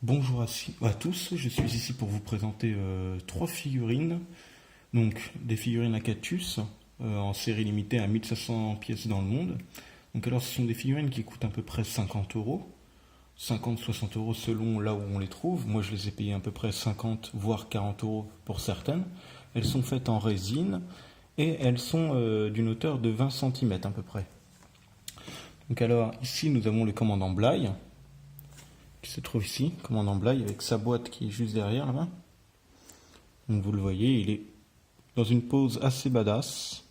Bonjour à tous, je suis ici pour vous présenter trois figurines. Donc des figurines à Cactus en série limitée à 1500 pièces dans le monde. Donc alors ce sont des figurines qui coûtent à peu près 50 euros, 50-60 euros selon là où on les trouve. Moi je les ai payées à peu près 50 voire 40 euros pour certaines. Elles sont faites en résine et elles sont d'une hauteur de 20 cm à peu près. Donc alors ici nous avons le commandant Bligh qui se trouve ici, commandant Bligh, avec sa boîte qui est juste derrière là-bas. Donc vous le voyez, il est dans une pose assez badass,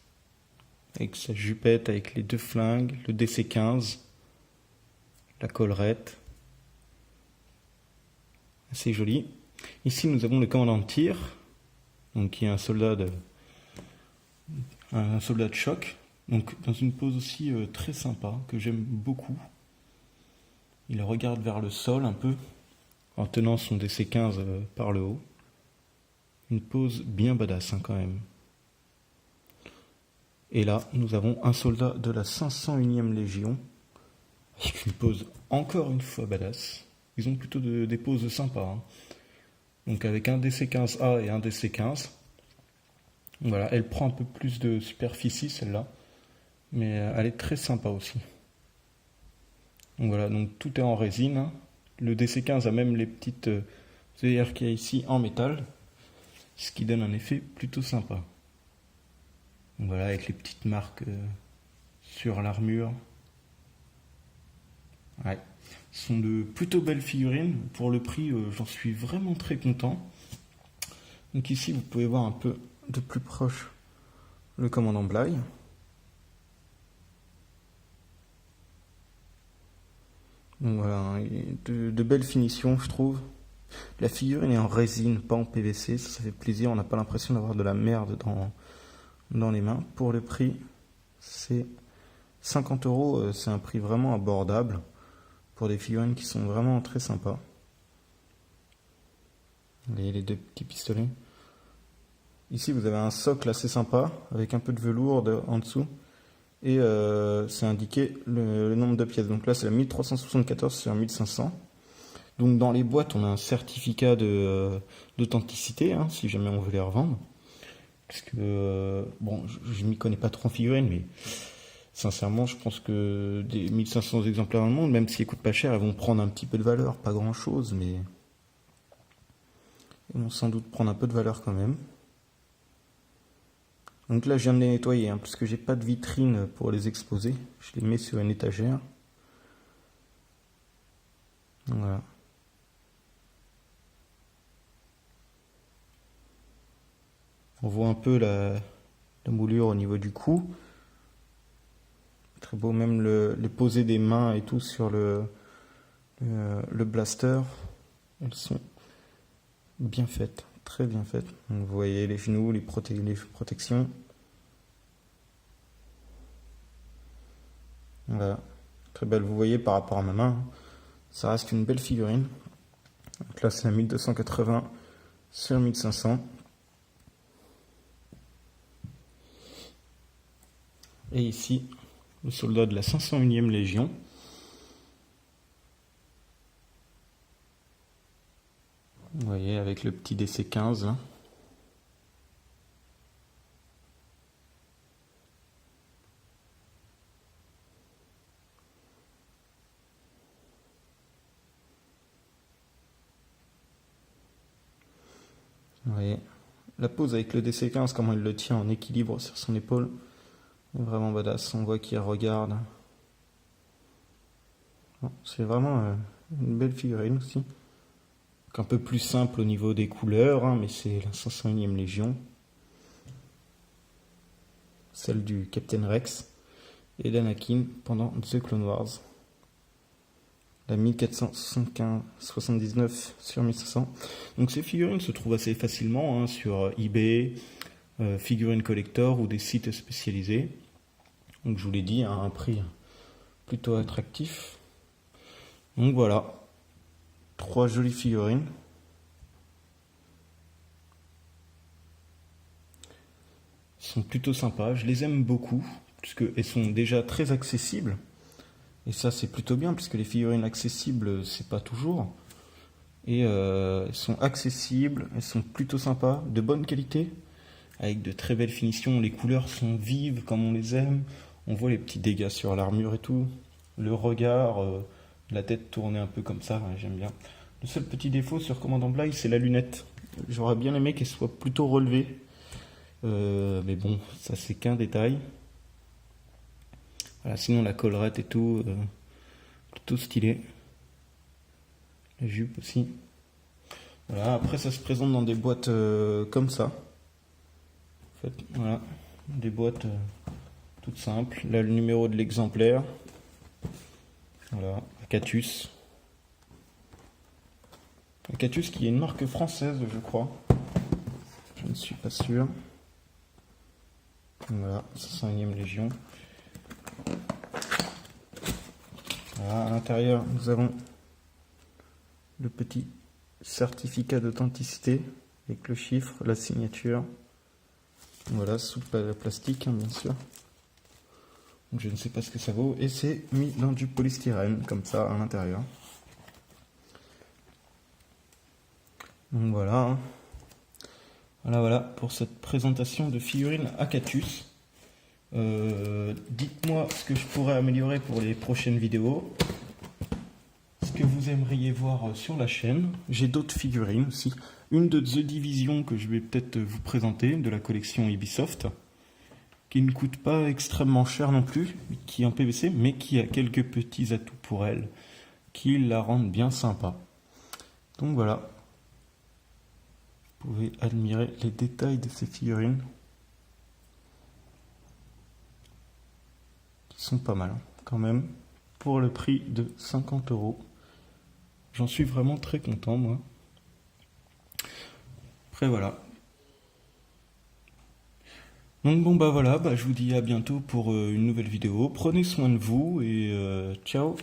avec sa jupette, avec les deux flingues, le DC-15, la collerette, assez joli. Ici nous avons le commandant de tir, donc qui est un soldat de choc, donc dans une pose aussi très sympa, que j'aime beaucoup. Il regarde vers le sol un peu, en tenant son DC-15 par le haut. Une pose bien badass quand même. Et là, nous avons un soldat de la 501e Légion, avec une pose encore une fois badass. Ils ont plutôt des poses sympas. Donc avec un DC-15A et un DC-15. Voilà, elle prend un peu plus de superficie celle-là, mais elle est très sympa aussi. Donc voilà, donc tout est en résine. Le DC-15 a même les petites œillères qu'il y a ici en métal, ce qui donne un effet plutôt sympa. Donc voilà, avec les petites marques sur l'armure. Ouais. Ce sont de plutôt belles figurines. Pour le prix, j'en suis vraiment très content. Donc ici, vous pouvez voir un peu de plus proche le commandant Bligh. Donc voilà, de belles finitions, je trouve. La figurine est en résine, pas en PVC. Ça fait plaisir. On n'a pas l'impression d'avoir de la merde dans les mains. Pour le prix, c'est 50 euros. C'est un prix vraiment abordable pour des figurines qui sont vraiment très sympas. Les deux petits pistolets. Ici, vous avez un socle assez sympa avec un peu de velours en dessous. Et c'est indiqué le nombre de pièces. Donc là, c'est la 1374 sur 1500. Donc dans les boîtes, on a un certificat d'authenticité, si jamais on veut les revendre. Parce que, bon, je m'y connais pas trop en figurines, mais sincèrement, je pense que des 1500 exemplaires dans le monde, même s'ils coûtent pas cher, elles vont prendre un petit peu de valeur. Pas grand chose, mais ils vont sans doute prendre un peu de valeur quand même. Donc là, je viens de les nettoyer, parce que j'ai pas de vitrine pour les exposer. Je les mets sur une étagère. Voilà. On voit un peu la moulure au niveau du cou. Très beau, même les poser des mains et tout sur le blaster. Elles sont bien faites, très bien faites. Donc vous voyez les genoux, les protections. Voilà, très belle. Vous voyez par rapport à ma main, ça reste une belle figurine. Donc là, c'est à 1280 sur 1500. Et ici, le soldat de la 501e Légion. Vous voyez, avec le petit DC-15. Vous voyez, la pose avec le DC-15, comment il le tient en équilibre sur son épaule. Vraiment badass, on voit qu'il regarde. Bon, c'est vraiment une belle figurine aussi. Donc un peu plus simple au niveau des couleurs, mais c'est la 501e Légion. Celle du Captain Rex et d'Anakin pendant The Clone Wars. La 1479 sur 1500. Donc ces figurines se trouvent assez facilement sur eBay, Figurine Collector ou des sites spécialisés. Donc je vous l'ai dit, à un prix plutôt attractif. Donc voilà, trois jolies figurines. Elles sont plutôt sympas, je les aime beaucoup, puisqu'elles sont déjà très accessibles. Et ça c'est plutôt bien, puisque les figurines accessibles, c'est pas toujours. Et elles sont accessibles, elles sont plutôt sympas, de bonne qualité, avec de très belles finitions. Les couleurs sont vives comme on les aime. On voit les petits dégâts sur l'armure et tout. Le regard, la tête tournée un peu comme ça, ouais, j'aime bien. Le seul petit défaut sur Commandant Bligh, c'est la lunette. J'aurais bien aimé qu'elle soit plutôt relevée. Mais bon, ça c'est qu'un détail. Voilà, sinon la collerette et tout, plutôt stylé. La jupe aussi. Voilà, après ça se présente dans des boîtes comme ça. En fait, voilà, des boîtes toutes simples. Là, le numéro de l'exemplaire. Voilà, Acatus. Acatus qui est une marque française, je crois. Je ne suis pas sûr. Voilà, 5e Légion. Voilà, à l'intérieur, nous avons le petit certificat d'authenticité avec le chiffre, la signature. Voilà, sous le plastique, hein, bien sûr. Donc, je ne sais pas ce que ça vaut. Et c'est mis dans du polystyrène, comme ça, à l'intérieur. Donc voilà. Hein. Voilà pour cette présentation de figurines Acatus. Dites-moi ce que je pourrais améliorer pour les prochaines vidéos. Ce que vous aimeriez voir sur la chaîne. J'ai d'autres figurines aussi. Une de The Division que je vais peut-être vous présenter, de la collection Ubisoft, qui ne coûte pas extrêmement cher non plus, qui est en PVC, mais qui a quelques petits atouts pour elle, qui la rendent bien sympa. Donc voilà. Vous pouvez admirer les détails de ces figurines. Qui sont pas mal, quand même, pour le prix de 50 €. J'en suis vraiment très content, moi. Après, voilà. Donc bon, bah voilà, je vous dis à bientôt pour une nouvelle vidéo. Prenez soin de vous et ciao!